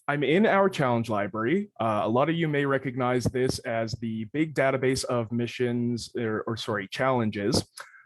I'm in our challenge library. A lot of you may recognize this as the big database of missions or challenges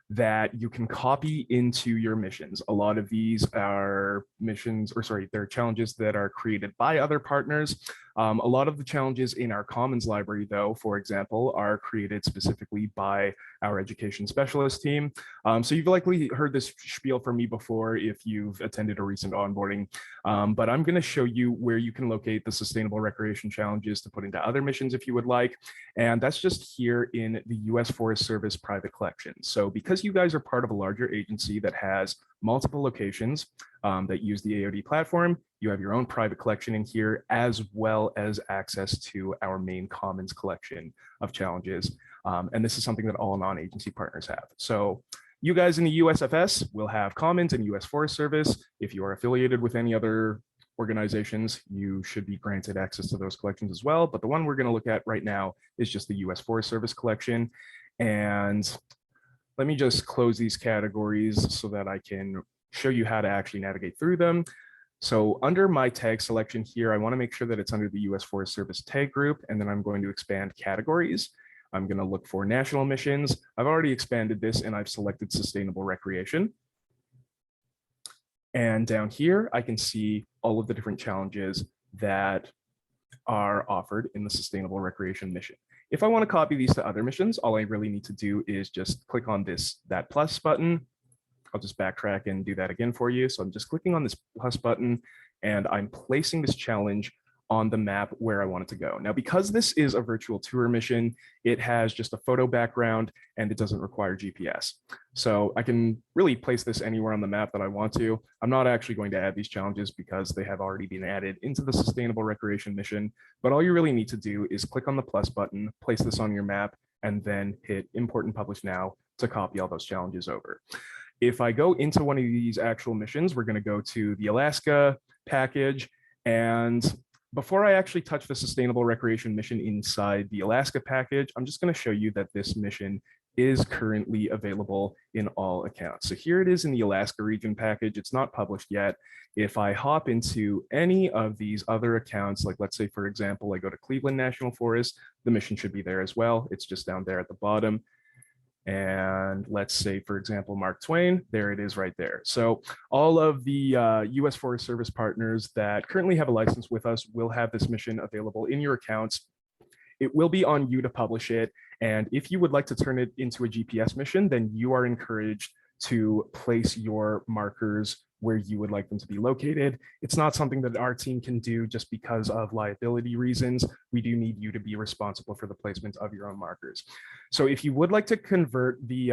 that you can copy into your missions. A lot of these are they're challenges that are created by other partners. A lot of the challenges in our Commons library, though, for example, are created specifically by our education specialist team. So you've likely heard this spiel from me before if you've attended a recent onboarding, but I'm going to show you where you can locate the sustainable recreation challenges to put into other missions if you would like. And that's just here in the U.S. Forest Service private collection. So because you guys are part of a larger agency that has multiple locations that use the AOD platform, you have your own private collection in here, as well as access to our main Commons collection of challenges. And this is something that all non-agency partners have. So you guys in the USFS will have Commons and US Forest Service. If you are affiliated with any other organizations, you should be granted access to those collections as well. But the one we're going to look at right now is just the US Forest Service collection. And let me just close these categories so that I can show you how to actually navigate through them. So under my tag selection here, I want to make sure that it's under the US Forest Service tag group, and then I'm going to expand categories. I'm going to look for national missions. I've already expanded this and I've selected sustainable recreation. And down here, I can see all of the different challenges that are offered in the sustainable recreation mission. If I want to copy these to other missions, all I really need to do is just click on that plus button. I'll just backtrack and do that again for you. So I'm just clicking on this plus button and I'm placing this challenge on the map where I want it to go. Now, because this is a virtual tour mission, it has just a photo background and it doesn't require GPS. So I can really place this anywhere on the map that I want to. I'm not actually going to add these challenges because they have already been added into the sustainable recreation mission. But all you really need to do is click on the plus button, place this on your map, and then hit import and publish now to copy all those challenges over. If I go into one of these actual missions, we're going to go to the Alaska package. And before I actually touch the sustainable recreation mission inside the Alaska package, I'm just going to show you that this mission is currently available in all accounts. So here it is in the Alaska region package. It's not published yet. If I hop into any of these other accounts, like let's say, for example, I go to Cleveland National Forest, the mission should be there as well. It's just down there at the bottom. And let's say, for example, Mark Twain, there it is right there. So all of the US Forest Service partners that currently have a license with us will have this mission available in your accounts. It will be on you to publish it. And if you would like to turn it into a GPS mission, then you are encouraged to place your markers where you would like them to be located. It's not something that our team can do just because of liability reasons. We do need you to be responsible for the placement of your own markers. So if you would like to convert the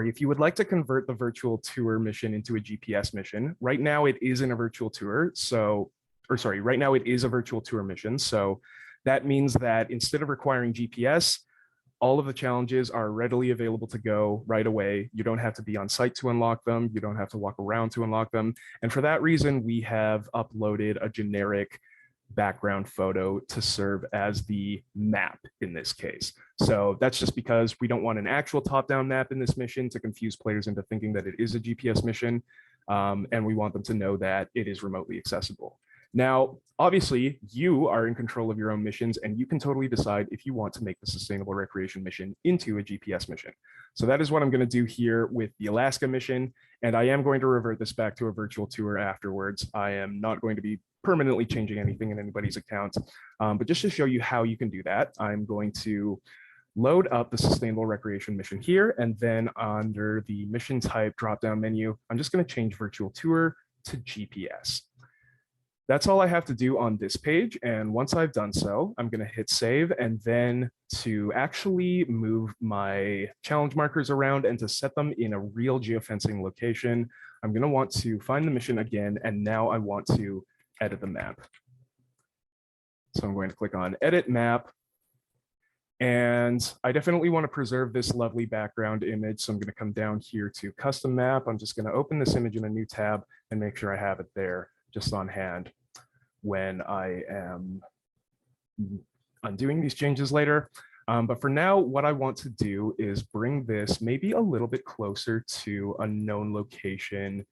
if you would like to convert the virtual tour mission into a GPS mission, right now it is in a virtual tour. Right now it is a virtual tour mission. So that means that instead of requiring GPS, all of the challenges are readily available to go right away. You don't have to be on site to unlock them. You don't have to walk around to unlock them. And for that reason, we have uploaded a generic background photo to serve as the map in this case. So that's just because we don't want an actual top-down map in this mission to confuse players into thinking that it is a GPS mission. And we want them to know that it is remotely accessible. Now, obviously, you are in control of your own missions, and you can totally decide if you want to make the sustainable recreation mission into a GPS mission. So that is what I'm going to do here with the Alaska mission, and I am going to revert this back to a virtual tour afterwards. I am not going to be permanently changing anything in anybody's account, but just to show you how you can do that, I'm going to load up the sustainable recreation mission here, and then under the mission type drop-down menu, I'm just going to change virtual tour to GPS. That's all I have to do on this page. And once I've done so, I'm going to hit save. And then to actually move my challenge markers around and to set them in a real geofencing location, I'm going to want to find the mission again. And now I want to edit the map. So I'm going to click on edit map. And I definitely want to preserve this lovely background image. So I'm going to come down here to custom map. I'm just going to open this image in a new tab and make sure I have it there just on hand when I am undoing these changes later. But for now, what I want to do is bring this maybe a little bit closer to a known location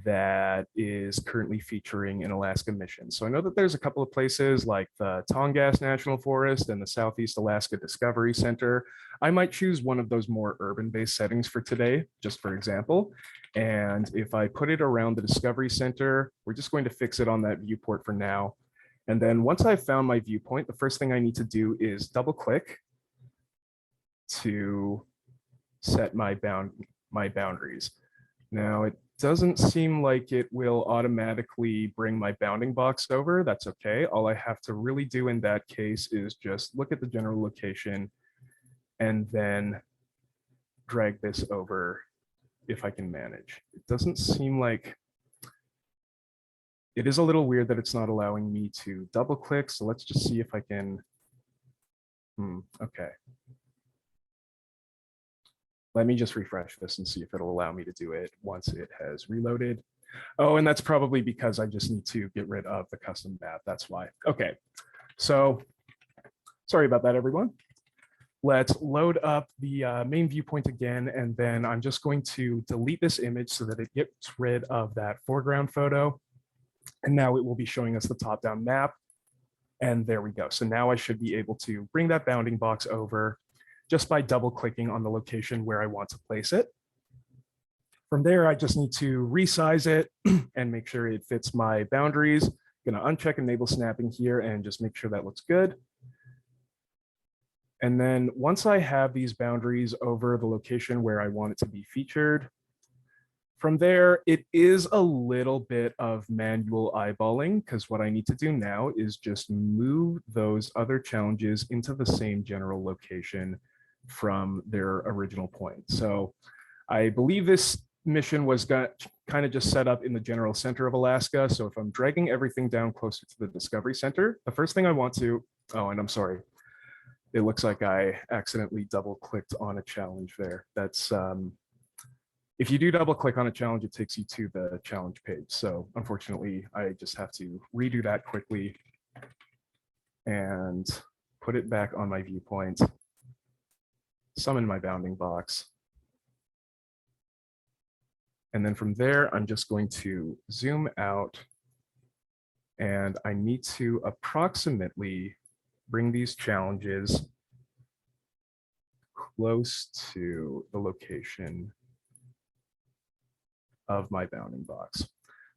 that is currently featuring an Alaska mission. So I know that there's a couple of places like the Tongass National Forest and the Southeast Alaska Discovery Center. I might choose one of those more urban-based settings for today, just for example. And if I put it around the Discovery Center, we're just going to fix it on that viewport for now. And then once I've found my viewpoint, the first thing I need to do is double click to set my boundaries. Now it doesn't seem like it will automatically bring my bounding box over. That's okay. All I have to really do in that case is just look at the general location and then drag this over if I can manage. It doesn't seem like, it is a little weird that it's not allowing me to double click. So let's just see if I can, okay. Let me just refresh this and see if it'll allow me to do it once it has reloaded. Oh, and that's probably because I just need to get rid of the custom map. That's why. Okay, so sorry about that, everyone. Let's load up the main viewpoint again, and then I'm just going to delete this image so that it gets rid of that foreground photo. And now it will be showing us the top-down map. And there we go. So now I should be able to bring that bounding box over just by double clicking on the location where I want to place it. From there, I just need to resize it and make sure it fits my boundaries. I'm gonna uncheck enable snapping here and just make sure that looks good. And then once I have these boundaries over the location where I want it to be featured, from there, it is a little bit of manual eyeballing because what I need to do now is just move those other challenges into the same general location from their original point. So I believe this mission was kind of just set up in the general center of Alaska. So if I'm dragging everything down closer to the Discovery Center, the first thing I want to, oh, and I'm sorry, it looks like I accidentally double clicked on a challenge there. That's, if you do double click on a challenge, it takes you to the challenge page. So unfortunately, I just have to redo that quickly and put it back on my viewpoint, summon my bounding box. And then from there, I'm just going to zoom out and I need to approximately bring these challenges close to the location of my bounding box.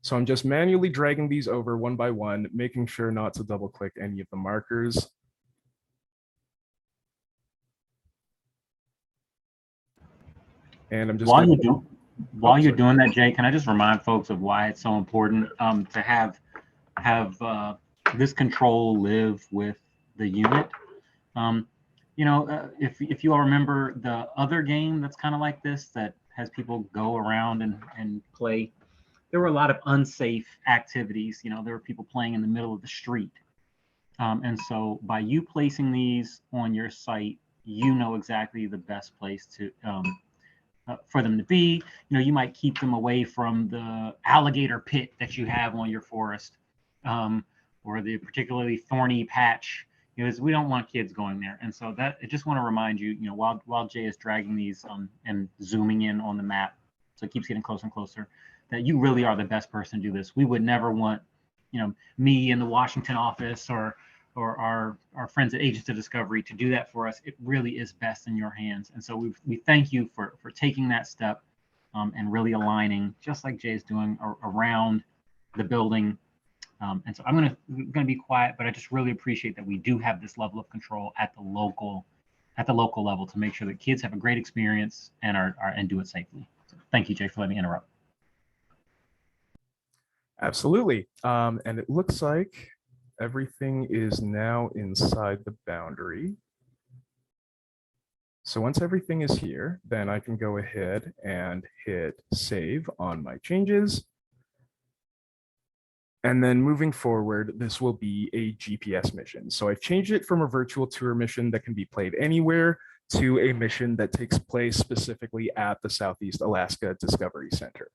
So I'm just manually dragging these over one by one, making sure not to double click any of the markers. And I'm just while you're doing that, Jay, can I just remind folks of why it's so important to have this control live with the unit? You know, if you all remember the other game that's kind of like this, that has people go around and play, there were a lot of unsafe activities. You know, there were people playing in the middle of the street. And so by you placing these on your site, you know exactly the best place to for them to be. You know, you might keep them away from the alligator pit that you have on your forest, or the particularly thorny patch. You know, we don't want kids going there. And so that, I just want to remind you, you know, while Jay is dragging these and zooming in on the map, so it keeps getting closer and closer, that you really are the best person to do this. We would never want, you know, me in the Washington office or our friends at Agents of Discovery to do that for us. It really is best in your hands. And so we thank you for taking that step and really aligning, just like Jay's doing, around the building. And so I'm gonna be quiet, but I just really appreciate that we do have this level of control at the local level to make sure that kids have a great experience and do it safely. So thank you, Jay, for letting me interrupt. Absolutely. And it looks like everything is now inside the boundary. So once everything is here, then I can go ahead and hit save on my changes. And then moving forward, this will be a GPS mission. So I've changed it from a virtual tour mission that can be played anywhere to a mission that takes place specifically at the Southeast Alaska Discovery Center.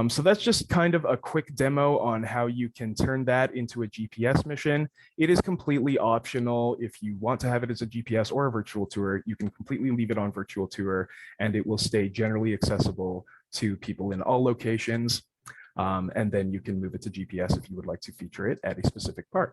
So that's just kind of a quick demo on how you can turn that into a GPS mission. It is completely optional. If you want to have it as a GPS or a virtual tour, you can completely leave it on virtual tour and it will stay generally accessible to people in all locations. And then you can move it to GPS if you would like to feature it at a specific part.